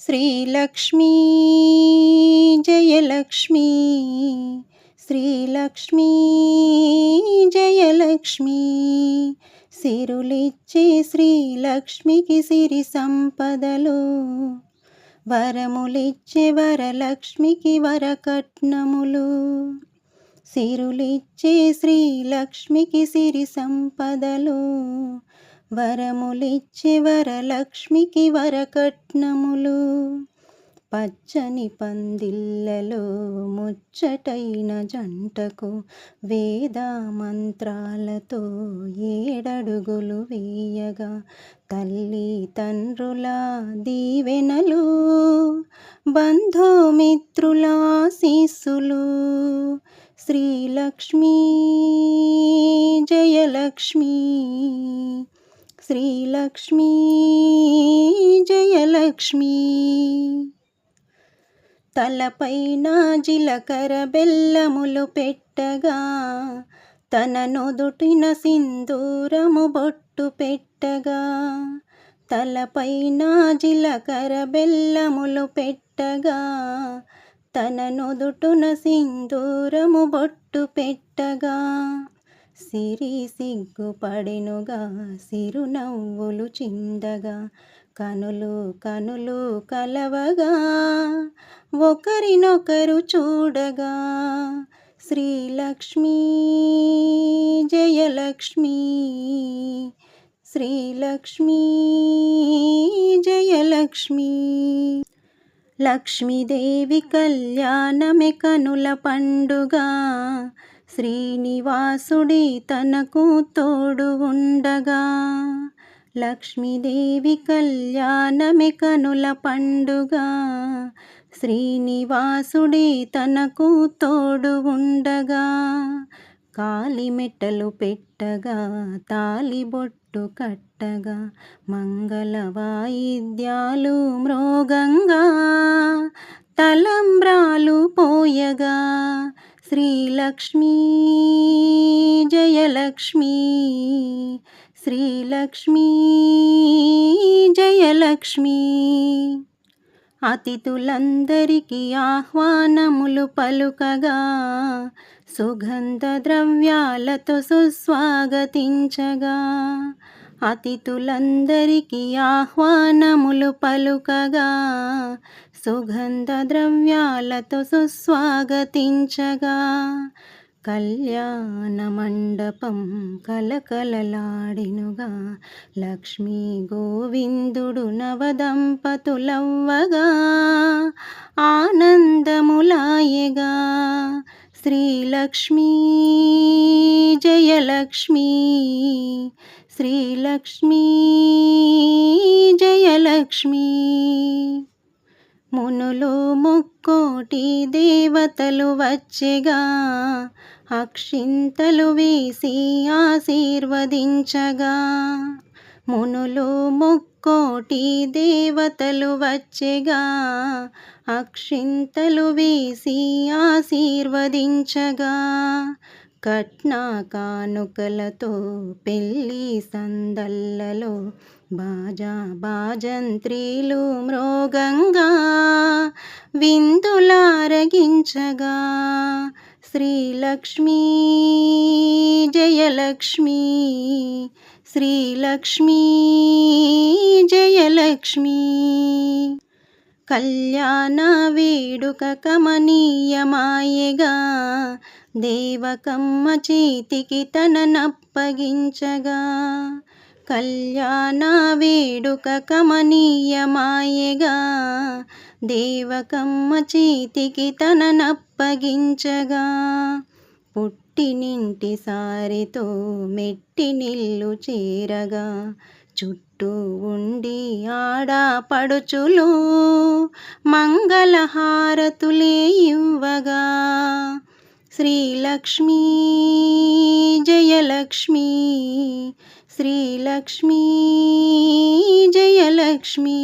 శ్రీలక్ష్మీ జయలక్ష్మీ శ్రీలక్ష్మీ జయలక్ష్మీ సిరులిచ్చే శ్రీలక్ష్మికి సిరి సంపదలు వరములిచ్చే వరలక్ష్మికి వరకట్నములు సిరులిచ్చే శ్రీలక్ష్మికి సిరి సంపదలు వరములిచ్చే వరలక్ష్మికి వరకట్నములు పచ్చని పందిళ్ళలో ముచ్చటైన జంటకు వేద మంత్రాలతో ఏడడుగులు వేయగా తల్లి తండ్రుల దీవెనలు బంధుమిత్రుల ఆశీస్సులు శ్రీలక్ష్మీ జయలక్ష్మీ శ్రీలక్ష్మీ జయలక్ష్మీ తలపైన జీలకర్ర బెల్లములు పెట్టగా తన నుదుటిన సింధూరము బొట్టు పెట్టగా తలపైన జీలకర్ర బెల్లములు పెట్టగా తన నుదుటున సింధూరము బొట్టు పెట్టగా సిరి సిగ్గుపడెనుగా సిరునవ్వులు చిందగా కనులు కనులు కలవగా ఒకరినొకరు చూడగా శ్రీలక్ష్మీ జయలక్ష్మీ శ్రీలక్ష్మీ జయలక్ష్మీ లక్ష్మీదేవి కళ్యాణమే కనుల పండుగ శ్రీనివాసుడి తనకు తోడు ఉండగా లక్ష్మీదేవి కళ్యాణమే కనుల పండుగ శ్రీనివాసుడి తనకు తోడు ఉండగా కాలిమెట్టలు పెట్టగా తాలిబొట్టు కట్టగా మంగళ వాయిద్యాలు మ్రోగంగా తలంబ్రాలు పోయగా శ్రీలక్ష్మీ జయలక్ష్మీ శ్రీలక్ష్మీ జయలక్ష్మీ అతిథులందరికీ ఆహ్వానములు పలుకగా సుగంధ ద్రవ్యాలతో సుస్వాగతించగా అతిథులందరికీ ఆహ్వానములు పలుకగా సుగంధ ద్రవ్యాలతో సుస్వాగతించగా కళ్యాణ మండపం కలకలలాడినుగా లక్ష్మీ గోవిందుడు నవదంపతులవ్వగా ఆనందములాయగా శ్రీలక్ష్మీ జయలక్ష్మీ శ్రీలక్ష్మీ జయలక్ష్మీ మునులు ముక్కోటి దేవతలు వచ్చెగా అక్షింతలు వేసి ఆశీర్వదించగా మునులు ముక్కోటి దేవతలు వచ్చెగా అక్షింతలు వేసి ఆశీర్వదించగా కట్న కానుకలతో పెళ్ళి సందళ్ళలో బాజా బాజంత్రీలు మ్రోగంగా విందులారగించగా శ్రీలక్ష్మీ జయలక్ష్మీ శ్రీలక్ష్మీ జయలక్ష్మీ కళ్యాణ వేడుక కమనీయమాయగా దేవకమ్మ చేతికి తననప్పగించగా కళ్యాణ వేడుక కమనీయమాయగా దేవకమ్మ చేతికి తననప్పగించగా పుట్టినింటి సారితో మెట్టినిల్లు చేరగా చుట్టూ ఉండి ఆడపడుచులు మంగళహారతులే ఇవ్వగా శ్రీలక్ష్మీ జయలక్ష్మీ శ్రీలక్ష్మీ జయలక్ష్మీ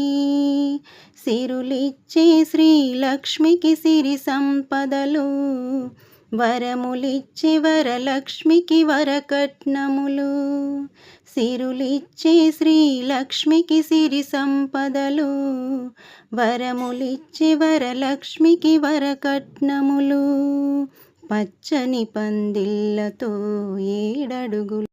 సిరులిచ్చే శ్రీలక్ష్మికి సిరి సంపదలు వరములిచ్చే వరలక్ష్మికి వరకట్నములు సిరులిచ్చే శ్రీలక్ష్మికి సిరి సంపదలు, వరములిచ్చే వరలక్ష్మికి వరకట్నములు, పచ్చని పందిళ్ళతో 7 అడుగులు